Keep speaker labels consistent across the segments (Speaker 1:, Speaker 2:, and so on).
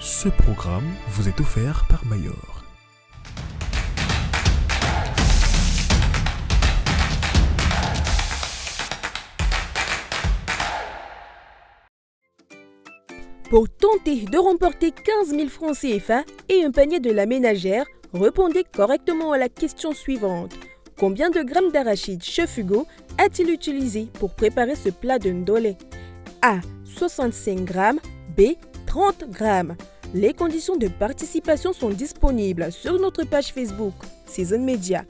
Speaker 1: Ce programme vous est offert par Mayor.
Speaker 2: Pour tenter de remporter 15 000 francs CFA et un panier de la ménagère, répondez correctement à la question suivante. Combien de grammes d'arachide Chef Hugo a-t-il utilisé pour préparer ce plat de ndolé? A. 65 grammes. B. 30 grammes. Les conditions de participation sont disponibles sur notre page Facebook Season Media.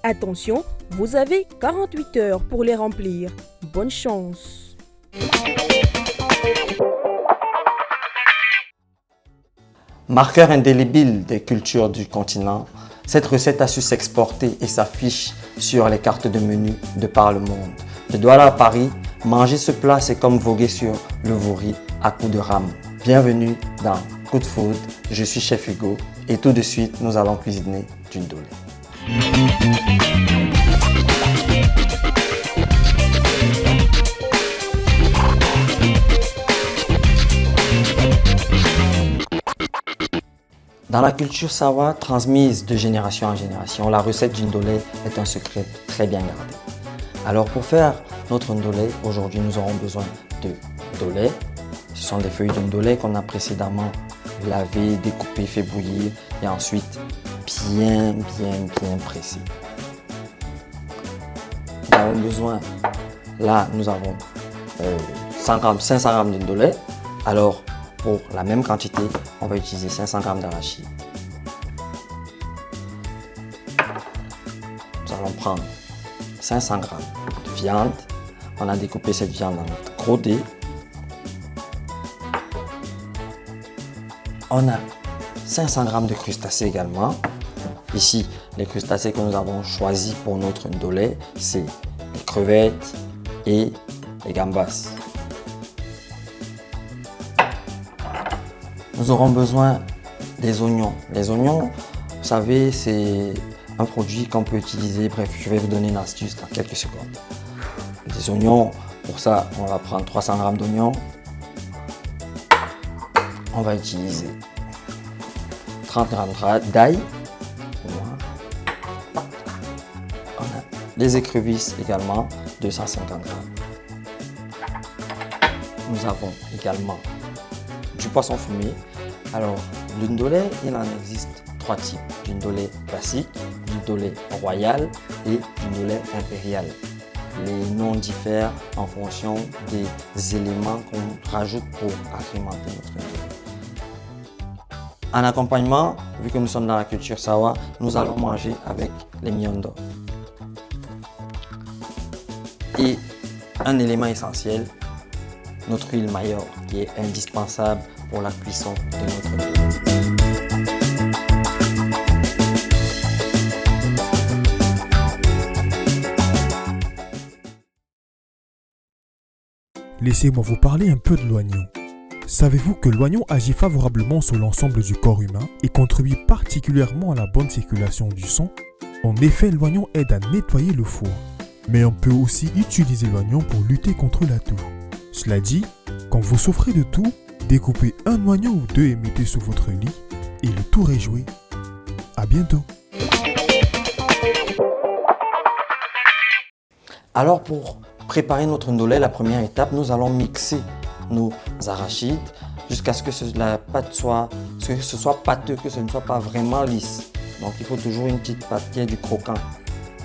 Speaker 2: Attention, vous avez 48 heures pour les remplir. Bonne chance!
Speaker 3: Marqueur indélébile des cultures du continent, cette recette a su s'exporter et s'affiche sur les cartes de menu de par le monde. De Douala à Paris, manger ce plat, c'est comme voguer sur le vouri à coups de rame. Bienvenue dans Good Food, je suis Chef Hugo et tout de suite, nous allons cuisiner du ndolé. Dans la culture Sawa, transmise de génération en génération, la recette du ndolé est un secret très bien gardé. Alors pour faire notre ndolé, aujourd'hui nous aurons besoin de ndolé. Ce sont des feuilles de ndolé qu'on a précédemment lavées, découpées, fait bouillir et ensuite bien pressées. Nous avons besoin, là nous avons 500 g de ndolé. Alors pour la même quantité, on va utiliser 500 g d'arachide. Nous allons prendre 500 g de viande. On a découpé cette viande en notre gros dé. On a 500 g de crustacés également. Ici, les crustacés que nous avons choisis pour notre ndolé, c'est les crevettes et les gambas. Nous aurons besoin des oignons. Les oignons, vous savez, c'est un produit qu'on peut utiliser. Bref, je vais vous donner une astuce dans quelques secondes. Des oignons, pour ça, on va prendre 300 g d'oignons. On va utiliser 30 g d'ail. On a des écrevisses également, 250 g. Nous avons également du poisson fumé. Alors, du ndolé, il en existe 3 types. Du ndolé classique, du ndolé royal et du ndolé impérial. Les noms diffèrent en fonction des éléments qu'on rajoute pour agrémenter notre ndolé. En accompagnement, vu que nous sommes dans la culture Sawa, nous allons manger avec les miondo. Et un élément essentiel, notre huile Mayor, qui est indispensable pour la cuisson de notre ndolé.
Speaker 1: Laissez-moi vous parler un peu de l'oignon. Savez-vous que l'oignon agit favorablement sur l'ensemble du corps humain et contribue particulièrement à la bonne circulation du sang? En effet, l'oignon aide à nettoyer le foie. Mais on peut aussi utiliser l'oignon pour lutter contre la toux. Cela dit, quand vous souffrez de toux, découpez un oignon ou deux et mettez sous votre lit et le tour est joué. À bientôt.
Speaker 3: Alors pour préparer notre ndolé, la première étape, nous allons mixer nos arachides jusqu'à ce que la pâte soit pâteux, que ce ne soit pas vraiment lisse. Donc il faut toujours une petite pâte qui ait du croquant.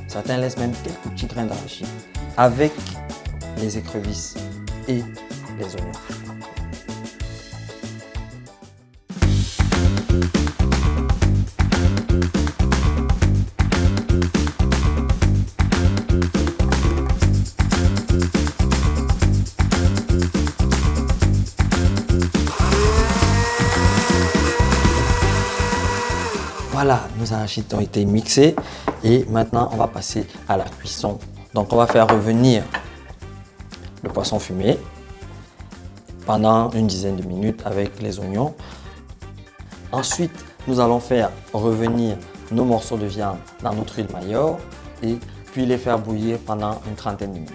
Speaker 3: Certains laissent même quelques petits grains d'arachide avec les écrevisses et les oignons. Voilà, nos arachides ont été mixés et maintenant on va passer à la cuisson. Donc on va faire revenir le poisson fumé pendant une dizaine de minutes avec les oignons. Ensuite, nous allons faire revenir nos morceaux de viande dans notre huile Mayor et puis les faire bouillir pendant une trentaine de minutes.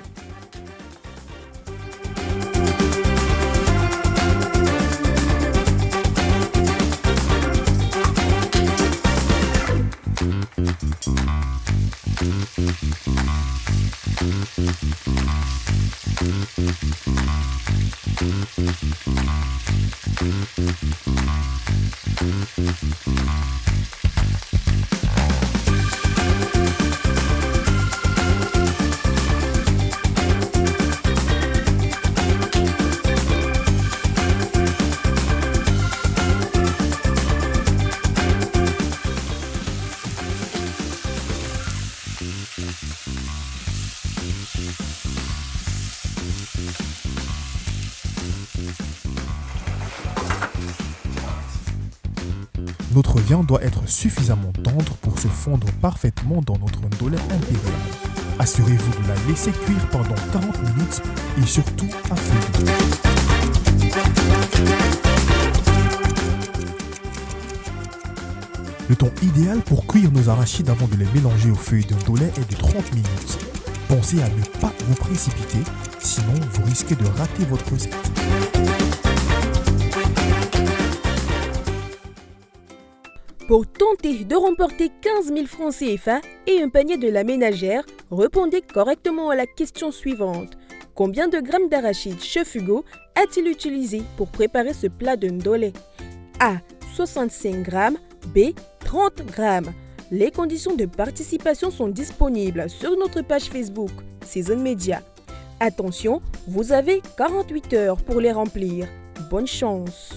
Speaker 1: Notre viande doit être suffisamment tendre pour se fondre parfaitement dans notre ndolé impérial. Assurez-vous de la laisser cuire pendant 40 minutes et surtout à feu doux. Le temps idéal pour cuire nos arachides avant de les mélanger aux feuilles de ndolé est de 30 minutes. Pensez à ne pas vous précipiter, sinon vous risquez de rater votre recette.
Speaker 2: Pour tenter de remporter 15 000 francs CFA et un panier de la ménagère, répondez correctement à la question suivante. Combien de grammes d'arachides Chef Hugo a-t-il utilisé pour préparer ce plat de ndolé? A. 65 grammes. B. 30 grammes. Les conditions de participation sont disponibles sur notre page Facebook Season Media. Attention, vous avez 48 heures pour les remplir. Bonne chance!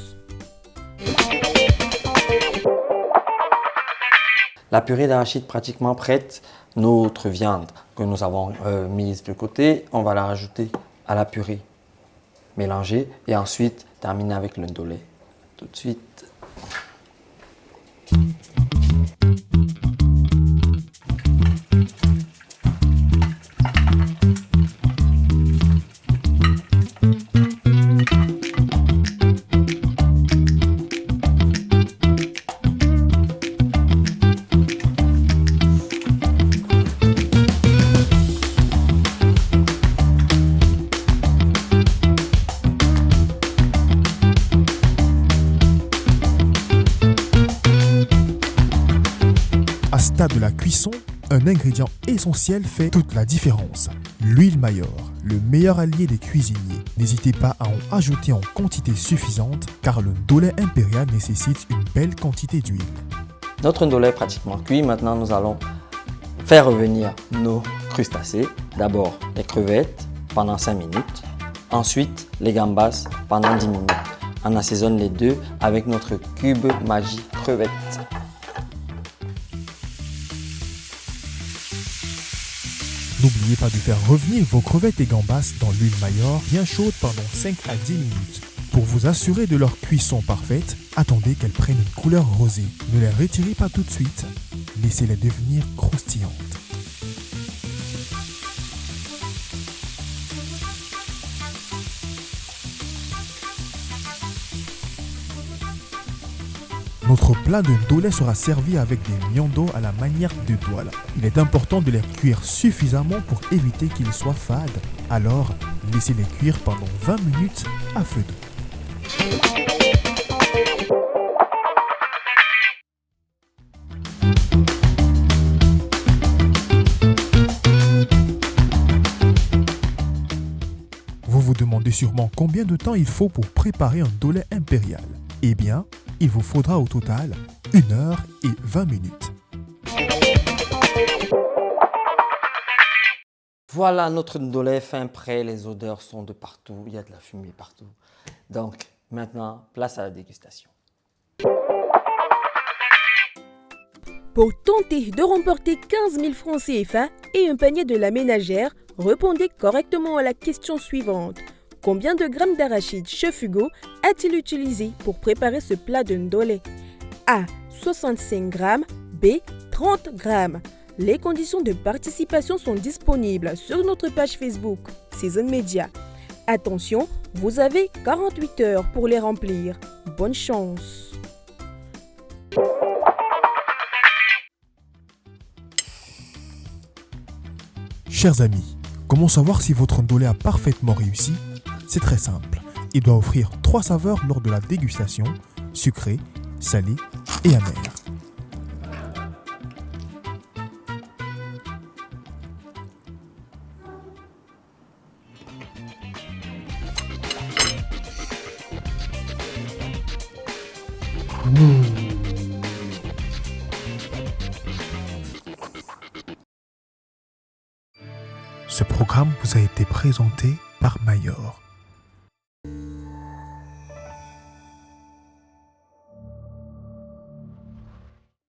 Speaker 3: La purée d'arachide pratiquement prête. Notre viande que nous avons mise de côté, on va la rajouter à la purée. Mélanger et ensuite terminer avec le ndolé. Tout de suite.
Speaker 1: De la cuisson, un ingrédient essentiel fait toute la différence. L'huile Mayor, le meilleur allié des cuisiniers. N'hésitez pas à en ajouter en quantité suffisante car le ndolé impérial nécessite une belle quantité d'huile.
Speaker 3: Notre ndolé est pratiquement cuit. Maintenant, nous allons faire revenir nos crustacés. D'abord les crevettes pendant 5 minutes. Ensuite, les gambas pendant 10 minutes. On assaisonne les deux avec notre cube Maggi crevettes.
Speaker 1: N'oubliez pas de faire revenir vos crevettes et gambas dans l'huile Mayor bien chaude pendant 5 à 10 minutes. Pour vous assurer de leur cuisson parfaite, attendez qu'elles prennent une couleur rosée. Ne les retirez pas tout de suite. Laissez-les devenir croustillantes. Notre plat de ndolé sera servi avec des miondo à la manière de douala. Il est important de les cuire suffisamment pour éviter qu'ils soient fades. Alors, laissez-les cuire pendant 20 minutes à feu doux. Vous vous demandez sûrement combien de temps il faut pour préparer un ndolé impérial. Eh bien, il vous faudra au total 1 heure et 20 minutes.
Speaker 3: Voilà notre ndolé fin prêt. Les odeurs sont de partout. Il y a de la fumée partout. Donc, maintenant, place à la dégustation.
Speaker 2: Pour tenter de remporter 15 000 francs CFA et un panier de la ménagère, répondez correctement à la question suivante. Combien de grammes d'arachides Chef Hugo a-t-il utilisé pour préparer ce plat de ndolé? A. 65 grammes. B. 30 grammes. Les conditions de participation sont disponibles sur notre page Facebook Season Media. Attention, vous avez 48 heures pour les remplir. Bonne chance!
Speaker 1: Chers amis, comment savoir si votre ndolé a parfaitement réussi? C'est très simple. Il doit offrir 3 saveurs lors de la dégustation, sucré, salé et amer. Ce programme vous a été présenté par Mayor.